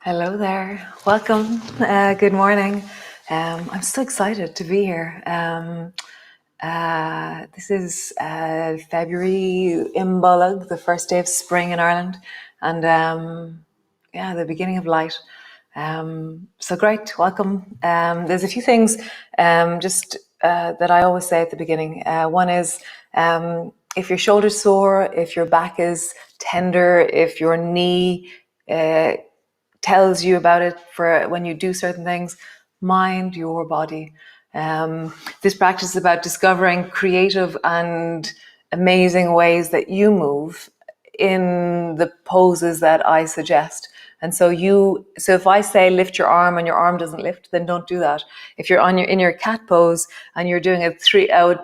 Hello there. Welcome. Good morning. I'm so excited to be here. This is February Imbolug, the first day of spring in Ireland, and the beginning of light. So great. Welcome. There's a few things that I always say at the beginning. One is if your shoulder's sore, if your back is tender, if your knee tells you about it for when you do certain things, mind your body. This practice is about discovering creative and amazing ways that you move in the poses that I suggest. And so if I say lift your arm and your arm doesn't lift, then don't do that. If you're in your cat pose and you're doing a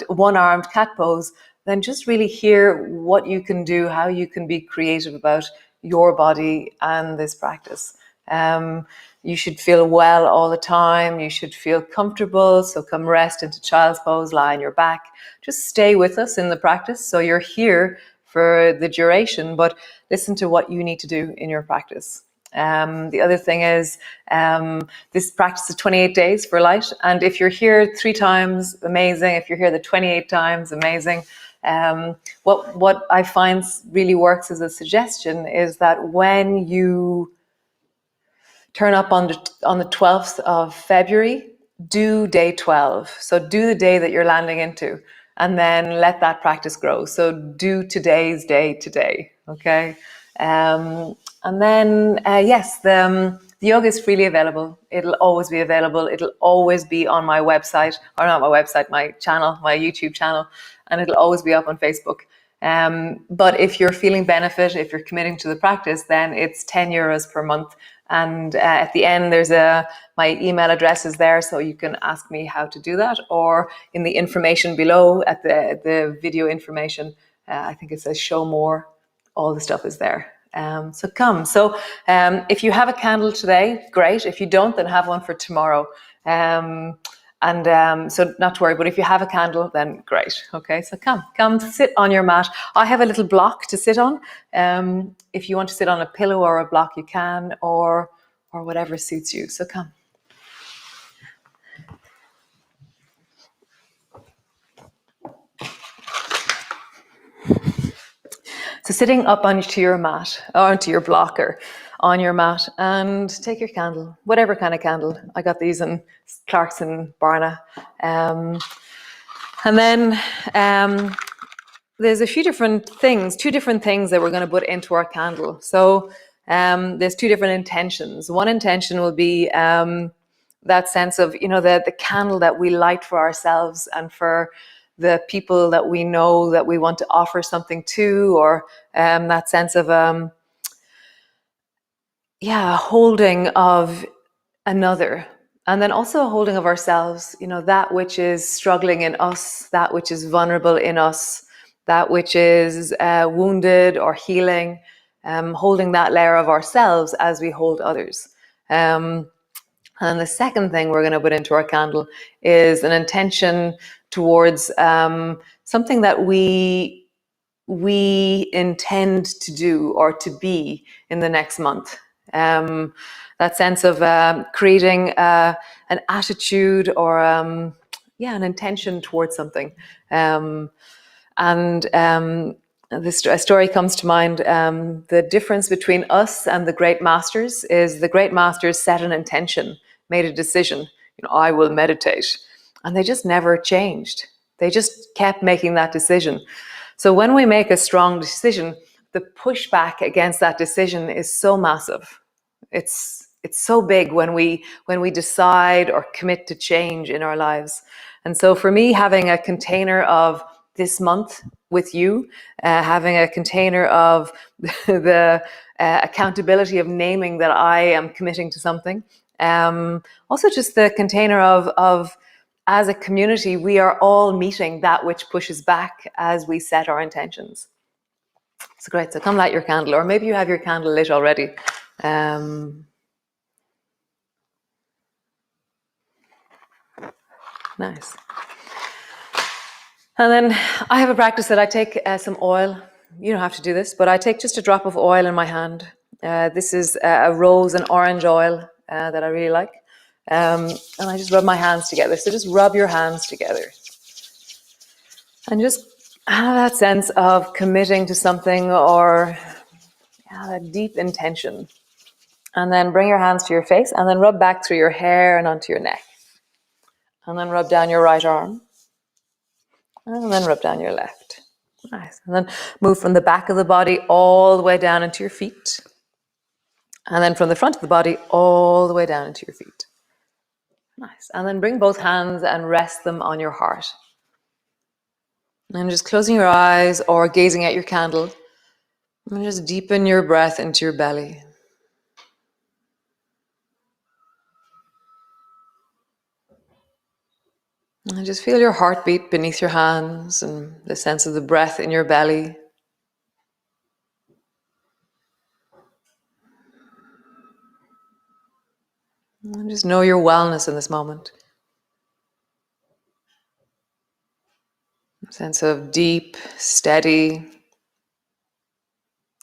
one-armed cat pose, then just really hear what you can do, how you can be creative about your body and this practice. You should feel well all the time. You should feel comfortable. So come rest into child's pose, lie on your back. Just stay with us in the practice. So you're here for the duration, but listen to what you need to do in your practice. The other thing is this practice is 28 days for light. And if you're here 3 times, amazing. If you're here the 28 times, amazing. What I find really works as a suggestion is that when you turn up on the 12th of February, do day 12. So do the day that you're landing into, and then let that practice grow. So do today's day today, okay? And then, the yoga is freely available. It'll always be available. It'll always be on my website, or not my website, my channel, my YouTube channel, and it'll always be up on Facebook. But if you're feeling benefit, if you're committing to the practice, then it's €10 per month. And at the end, my email address is there, so you can ask me how to do that. Or in the information below, at the video information, I think it says show more. All the stuff is there. So come. So if you have a candle today, great. If you don't, then have one for tomorrow. So not to worry, but if you have a candle, then great. Okay, so come sit on your mat. I have a little block to sit on. If you want to sit on a pillow or a block, you can, or whatever suits you. So come. So sitting up onto your mat, or onto your blocker, on your mat, and take your candle, whatever kind of candle. I got these in Clarkson Barna. And then there's a few different things, 2 different things that we're going to put into our candle. So there's 2 different intentions. One intention will be that sense of, the candle that we light for ourselves and for the people that we know that we want to offer something to, or that sense of holding of another, and then also a holding of ourselves, that which is struggling in us, that which is vulnerable in us, that which is wounded or healing, holding that layer of ourselves as we hold others. And the second thing we're going to put into our candle is an intention towards something that we intend to do or to be in the next month. That sense of creating an attitude or an intention towards something. A story comes to mind. The difference between us and the great masters is the great masters set an intention, made a decision. I will meditate. And they just never changed. They just kept making that decision. So when we make a strong decision, the pushback against that decision is so massive. It's so big when we decide or commit to change in our lives. And so for me, having a container of this month with you, having a container of the accountability of naming that I am committing to something, also just the container of as a community, we are all meeting that which pushes back as we set our intentions. So great. So come light your candle, or maybe you have your candle lit already. Nice. And then I have a practice that I take some oil. You don't have to do this, but I take just a drop of oil in my hand. This is a rose and orange oil that I really like. And I just rub my hands together. So just rub your hands together. And just have that sense of committing to something, or that deep intention. And then bring your hands to your face, and then rub back through your hair and onto your neck. And then rub down your right arm. And then rub down your left. Nice. And then move from the back of the body all the way down into your feet. And then from the front of the body all the way down into your feet. Nice. And then bring both hands and rest them on your heart. And just closing your eyes or gazing at your candle. And just deepen your breath into your belly. And just feel your heartbeat beneath your hands and the sense of the breath in your belly. And just know your wellness in this moment. A sense of deep, steady.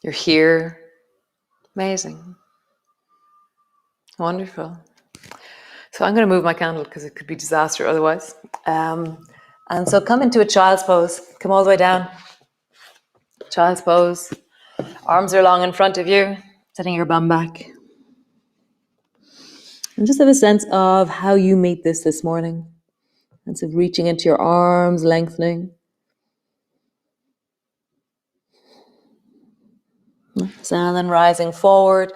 You're here. Amazing. Wonderful. So I'm going to move my candle because it could be disaster otherwise. And so come into a child's pose. Come all the way down. Child's pose. Arms are long in front of you. Setting your bum back. And just have a sense of how you meet this morning. Sense of reaching into your arms, lengthening. So then rising forward.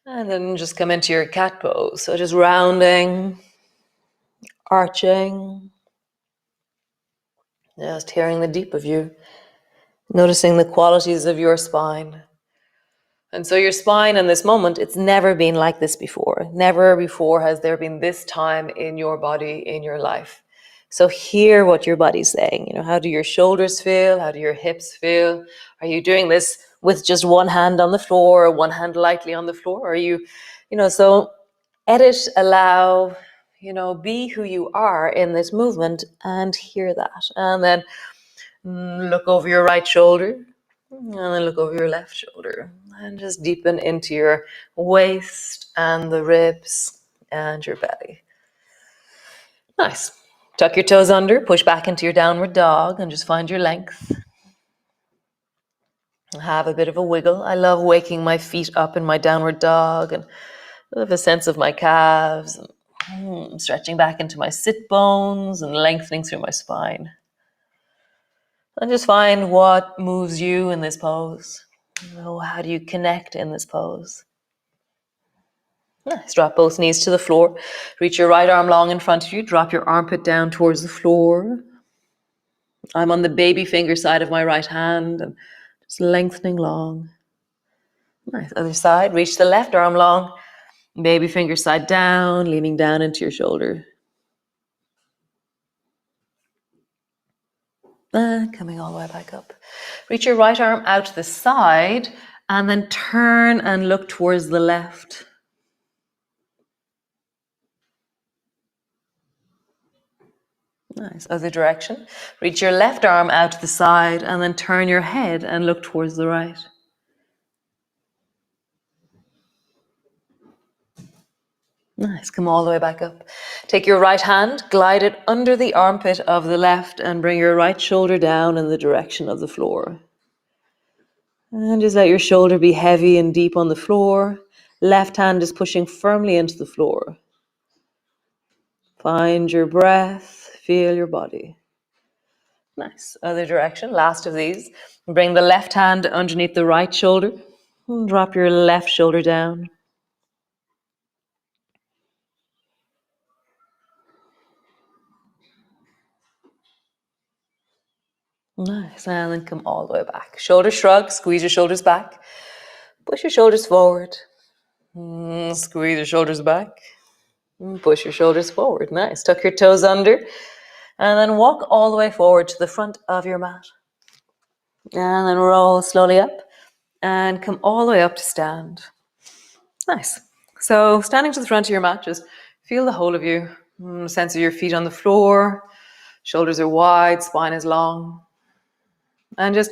And then just come into your cat pose. So just rounding, arching. Just hearing the deep of you. Noticing the qualities of your spine. And so your spine in this moment, it's never been like this before. Never before has there been this time in your body, in your life. So hear what your body's saying. How do your shoulders feel? How do your hips feel? Are you doing this with just one hand on the floor, or one hand lightly on the floor? Or are you, so edit, allow, be who you are in this movement and hear that. And then look over your right shoulder. And then look over your left shoulder. And just deepen into your waist and the ribs and your belly. Nice. Tuck your toes under, push back into your downward dog, and just find your length. Have a bit of a wiggle. I love waking my feet up in my downward dog, and I have a sense of my calves, and stretching back into my sit bones and lengthening through my spine. And just find what moves you in this pose. How do you connect in this pose? Nice. Drop both knees to the floor. Reach your right arm long in front of you. Drop your armpit down towards the floor. I'm on the baby finger side of my right hand and just lengthening long. Nice. Other side, reach the left arm long. Baby finger side down, leaning down into your shoulder. And coming all the way back up. Reach your right arm out to the side and then turn and look towards the left. Nice. Other direction. Reach your left arm out to the side and then turn your head and look towards the right. Nice. Come all the way back up. Take your right hand, glide it under the armpit of the left and bring your right shoulder down in the direction of the floor. And just let your shoulder be heavy and deep on the floor. Left hand is pushing firmly into the floor. Find your breath, feel your body. Nice. Other direction, last of these. Bring the left hand underneath the right shoulder. And drop your left shoulder down. Nice. And then come all the way back. Shoulder shrug, squeeze your shoulders back. Push your shoulders forward. Squeeze your shoulders back. Push your shoulders forward. Nice. Tuck your toes under. And then walk all the way forward to the front of your mat. And then roll slowly up. And come all the way up to stand. Nice. So standing to the front of your mat, just feel the whole of you. Sense of your feet on the floor. Shoulders are wide, spine is long. And just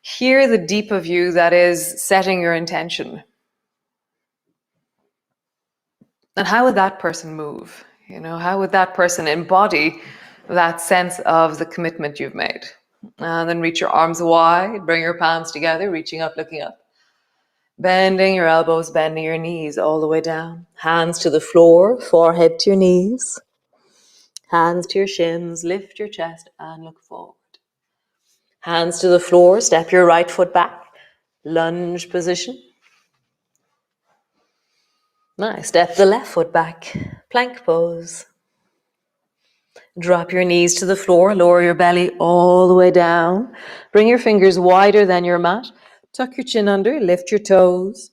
hear the deep of you that is setting your intention. And how would that person move? How would that person embody that sense of the commitment you've made? And then reach your arms wide, bring your palms together, reaching up, looking up. Bending your elbows, bending your knees all the way down. Hands to the floor, forehead to your knees. Hands to your shins, lift your chest and look forward. Hands to the floor, step your right foot back. Lunge position. Nice. Step the left foot back. Plank pose. Drop your knees to the floor. Lower your belly all the way down. Bring your fingers wider than your mat. Tuck your chin under. Lift your toes.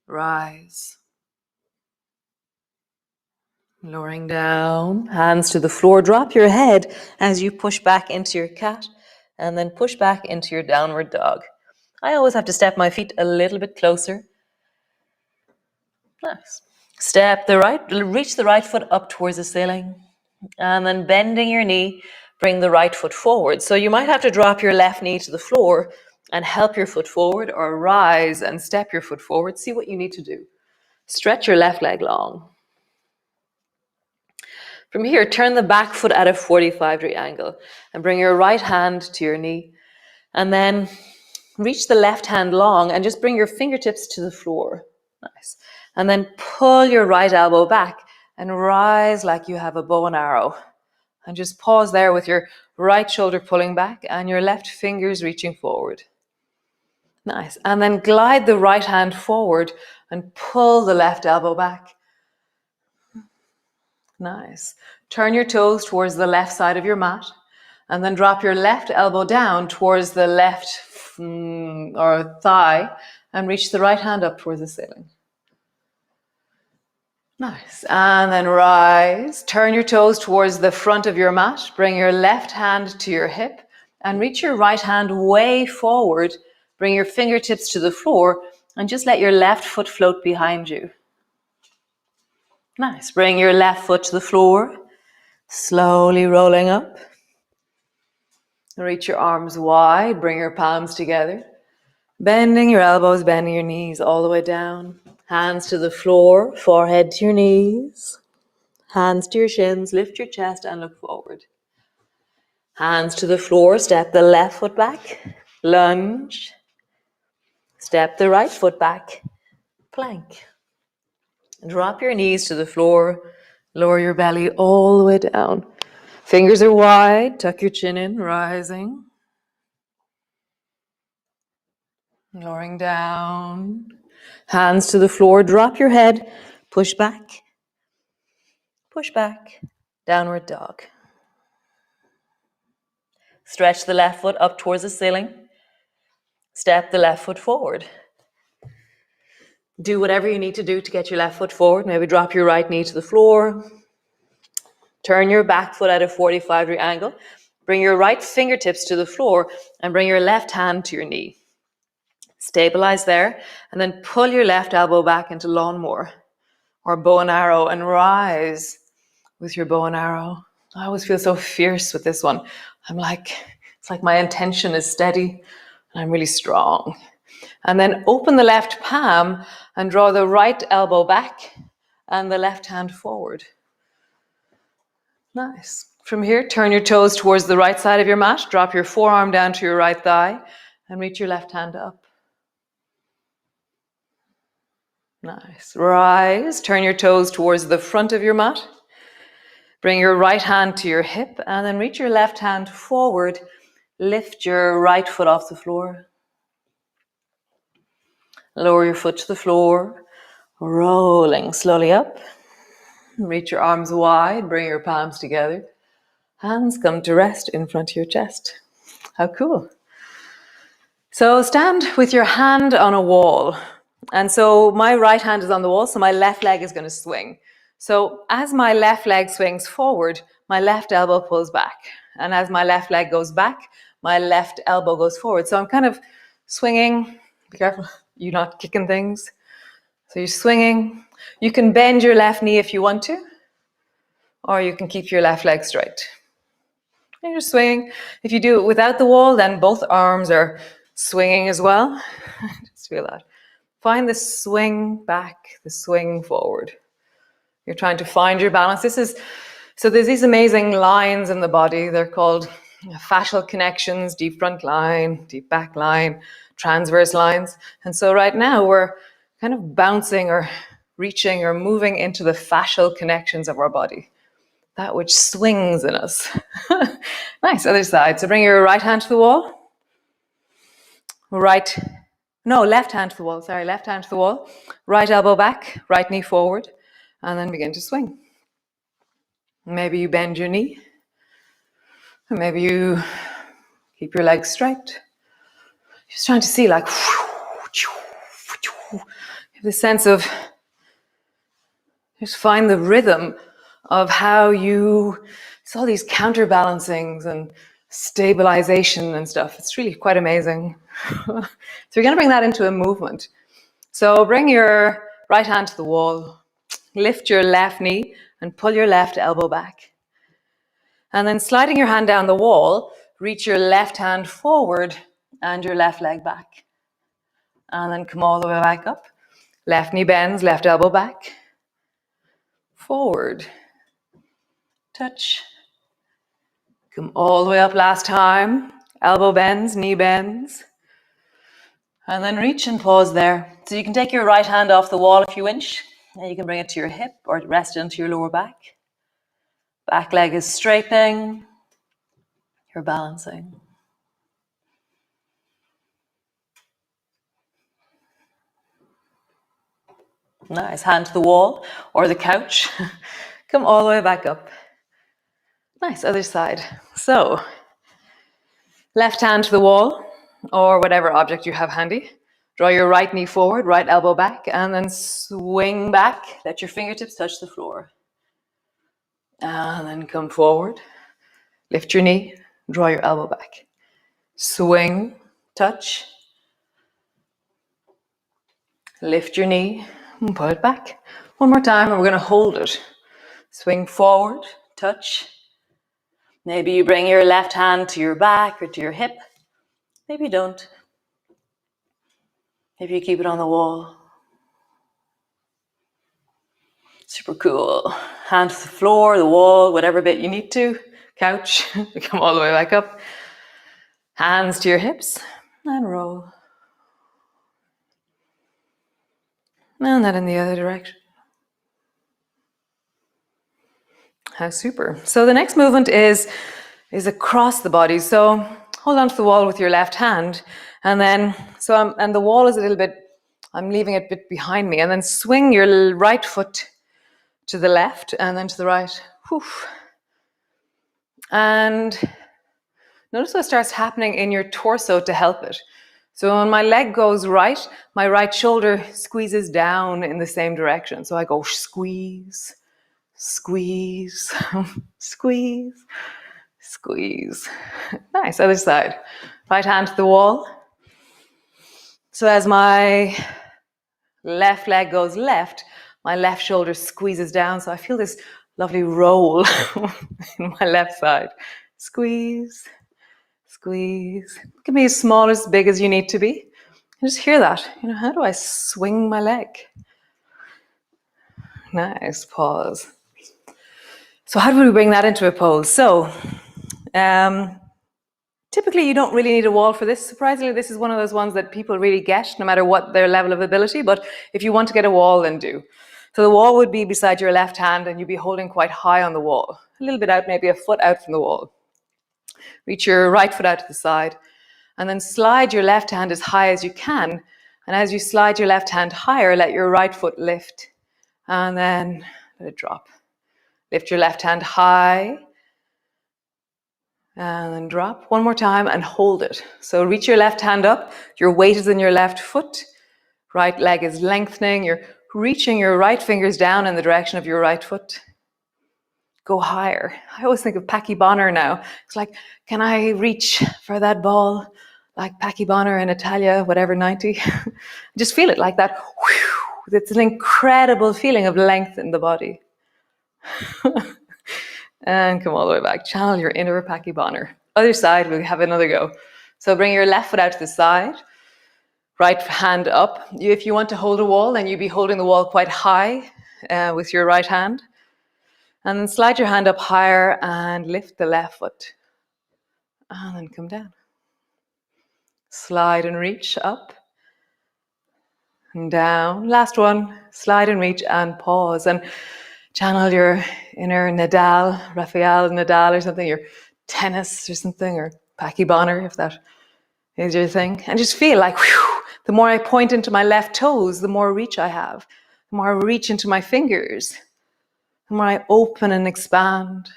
Rise. Lowering down. Hands to the floor. Drop your head as you push back into your cat. And then push back into your downward dog. I always have to step my feet a little bit closer. Nice. Reach the right foot up towards the ceiling. And then bending your knee, bring the right foot forward. So you might have to drop your left knee to the floor and help your foot forward, or rise and step your foot forward. See what you need to do. Stretch your left leg long. From here, turn the back foot at a 45-degree angle and bring your right hand to your knee. And then reach the left hand long and just bring your fingertips to the floor. Nice. And then pull your right elbow back and rise like you have a bow and arrow. And just pause there with your right shoulder pulling back and your left fingers reaching forward. Nice. And then glide the right hand forward and pull the left elbow back. Nice. Turn your toes towards the left side of your mat and then drop your left elbow down towards the left or thigh and reach the right hand up towards the ceiling. Nice. And then rise. Turn your toes towards the front of your mat. Bring your left hand to your hip and reach your right hand way forward. Bring your fingertips to the floor and just let your left foot float behind you. Nice. Bring your left foot to the floor. Slowly rolling up. Reach your arms wide. Bring your palms together. Bending your elbows, bending your knees all the way down. Hands to the floor, forehead to your knees. Hands to your shins, lift your chest and look forward. Hands to the floor, step the left foot back. Lunge. Step the right foot back. Plank. Drop your knees to the floor. Lower your belly all the way down. Fingers are wide. Tuck your chin in, rising. Lowering down. Hands to the floor. Drop your head. Push back. Push back. Downward dog. Stretch the left foot up towards the ceiling. Step the left foot forward. Do whatever you need to do to get your left foot forward. Maybe drop your right knee to the floor. Turn your back foot at a 45-degree angle. Bring your right fingertips to the floor and bring your left hand to your knee. Stabilize there and then pull your left elbow back into lawnmower or bow and arrow and rise with your bow and arrow. I always feel so fierce with this one. It's like my intention is steady and I'm really strong. And then open the left palm and draw the right elbow back and the left hand forward. Nice. From here, turn your toes towards the right side of your mat. Drop your forearm down to your right thigh and reach your left hand up. Nice. Rise. Turn your toes towards the front of your mat. Bring your right hand to your hip and then reach your left hand forward. Lift your right foot off the floor. Lower your foot to the floor. Rolling slowly up. Reach your arms wide. Bring your palms together. Hands come to rest in front of your chest. How cool. So stand with your hand on a wall. And so my right hand is on the wall, so my left leg is going to swing. So as my left leg swings forward, my left elbow pulls back. And as my left leg goes back, my left elbow goes forward. So I'm kind of swinging. Be careful, you're not kicking things. So you're swinging. You can bend your left knee if you want to, or you can keep your left leg straight. And you're swinging. If you do it without the wall, then both arms are swinging as well. Just feel that. Find the swing back, the swing forward. You're trying to find your balance. So there's these amazing lines in the body. They're called fascial connections, deep front line, deep back line, transverse lines. And so right now we're kind of bouncing or reaching or moving into the fascial connections of our body. That which swings in us. Nice, other side. So bring your right hand to the wall. Left hand to the wall. Sorry, left hand to the wall. Right elbow back, right knee forward. And then begin to swing. Maybe you bend your knee. And maybe you keep your legs straight. Just trying to see like, you have the sense of, just find the rhythm of how it's all these counterbalancings and stabilization and stuff. It's really quite amazing. So we're going to bring that into a movement. So bring your right hand to the wall, lift your left knee and pull your left elbow back. And then sliding your hand down the wall, reach your left hand forward and your left leg back. And then come all the way back up. Left knee bends, left elbow back. Forward. Touch. Come all the way up last time. Elbow bends, knee bends. And then reach and pause there. So you can take your right hand off the wall if you wish. And you can bring it to your hip or rest it into your lower back. Back leg is straightening. You're balancing. Nice. Hand to the wall or the couch. Come all the way back up. Nice. Other side. So, left hand to the wall or whatever object you have handy. Draw your right knee forward, right elbow back, and then swing back. Let your fingertips touch the floor. And then come forward. Lift your knee. Draw your elbow back. Swing. Touch. Lift your knee and pull it back. One more time and we're going to hold it. Swing forward. Touch. Maybe you bring your left hand to your back or to your hip. Maybe you don't. Maybe you keep it on the wall. Super cool. Hand to the floor, the wall, whatever bit you need to. Couch. Come all the way back up. Hands to your hips and roll. And then in the other direction. How super. So the next movement is across the body. So hold on to the wall with your left hand. And then, and the wall is a little bit, I'm leaving it a bit behind me. And then swing your right foot to the left and then to the right. Whew. And Notice what starts happening in your torso to help it. So when my leg goes right, my right shoulder squeezes down in the same direction. So I go squeeze, squeeze, squeeze, squeeze. Nice, other side. Right hand to the wall. So as my left leg goes left, my left shoulder squeezes down. So I feel this lovely roll in my left side. Squeeze, squeeze. It can be as small or as big as you need to be. And just hear that. How do I swing my leg? Nice, pause. So how do we bring that into a pose? So typically you don't really need a wall for this. Surprisingly, this is one of those ones that people really get, no matter what their level of ability. But if you want to get a wall, then do. So the wall would be beside your left hand and you'd be holding quite high on the wall. A little bit out, maybe a foot out from the wall. Reach your right foot out to the side. And then slide your left hand as high as you can. And as you slide your left hand higher, let your right foot lift. And then let it drop. Lift your left hand high. And then drop one more time and hold it. So reach your left hand up. Your weight is in your left foot. Right leg is lengthening. You're reaching your right fingers down in the direction of your right foot. Go higher. I always think of Packie Bonner now. It's like, can I reach for that ball like Packie Bonner in Italia, whatever, 90? Just feel it like that. It's an incredible feeling of length in the body. And come all the way back. Channel your inner Packie Bonner. Other side, we'll have another go. So bring your left foot out to the side. Right hand up. If you want to hold a wall, then you'd be holding the wall quite high with your right hand. And then slide your hand up higher and lift the left foot. And then come down. Slide and reach up and down. Last one. Slide and reach and pause. And channel your inner Nadal, Rafael Nadal or something, your tennis or something, or Packie Bonner, if that is your thing. And just feel like, whew, the more I point into my left toes, the more reach I have. The more I reach into my fingers, the more I open and expand.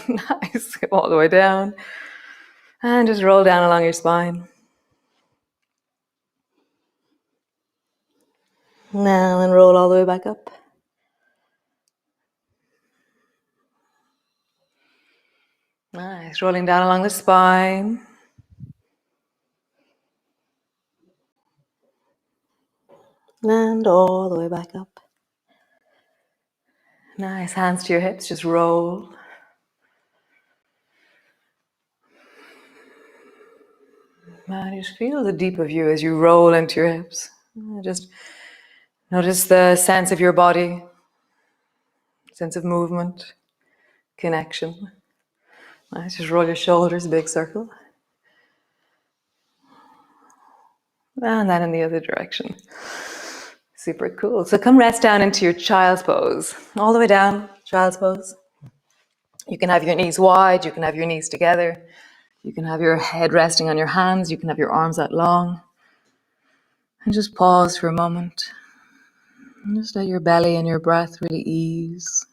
Nice. Go all the way down. And just roll down along your spine. Now and roll all the way back up. Nice. Rolling down along the spine. And all the way back up. Nice. Hands to your hips. Just roll. And just feel the deep of you as you roll into your hips. Just notice the sense of your body, sense of movement, connection. Nice. Just roll your shoulders, big circle. And then in the other direction. Super cool. So come rest down into your child's pose. All the way down, child's pose. You can have your knees wide. You can have your knees together. You can have your head resting on your hands. You can have your arms out long. And just pause for a moment. And just let your belly and your breath really ease.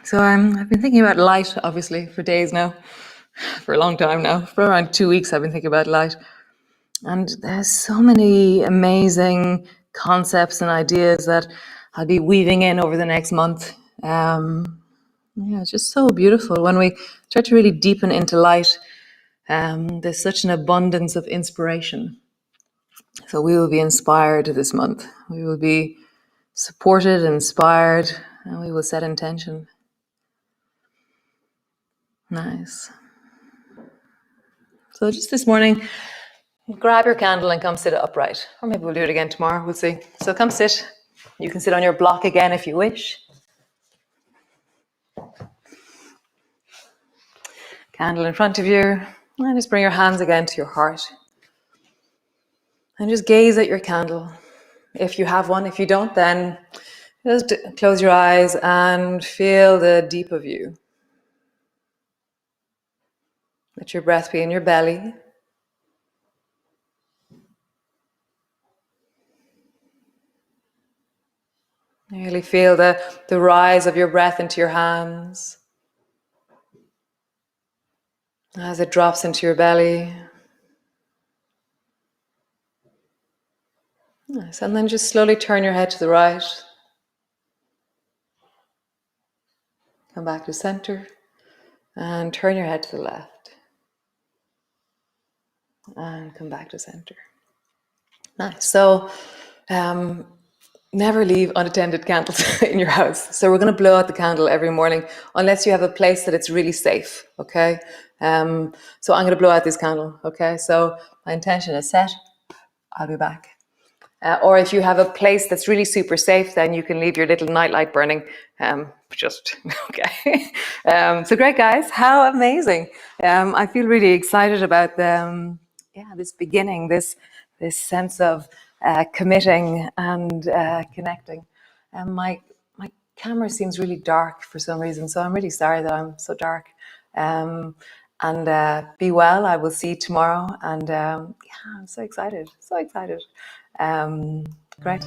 So I've been thinking about light, obviously, for days now, for a long time now. For around 2 weeks, I've been thinking about light. And there's so many amazing concepts and ideas that I'll be weaving in over the next month. It's just so beautiful. When we start to really deepen into light, there's such an abundance of inspiration. So we will be inspired this month. We will be supported, inspired, and we will set intention. Nice. So just this morning, grab your candle and come sit upright. Or maybe we'll do it again tomorrow, we'll see. So come sit. You can sit on your block again if you wish. Candle in front of you. And just bring your hands again to your heart. And just gaze at your candle. If you have one, if you don't, then just close your eyes and feel the deep of you. Let your breath be in your belly. Really feel the rise of your breath into your hands as it drops into your belly. Nice. And then just slowly turn your head to the right. Come back to center. And turn your head to the left. And come back to center. Nice. So never leave unattended candles in your house. So we're going to blow out the candle every morning, unless you have a place that it's really safe. Okay. So I'm going to blow out this candle. Okay. So my intention is set. I'll be back. Or if you have a place that's really super safe, then you can leave your little nightlight burning. Okay. So great, guys. How amazing. I feel really excited about this beginning, this sense of committing and connecting. And my camera seems really dark for some reason, so I'm really sorry that I'm so dark. And be well. I will see you tomorrow. And I'm so excited. So excited. Great.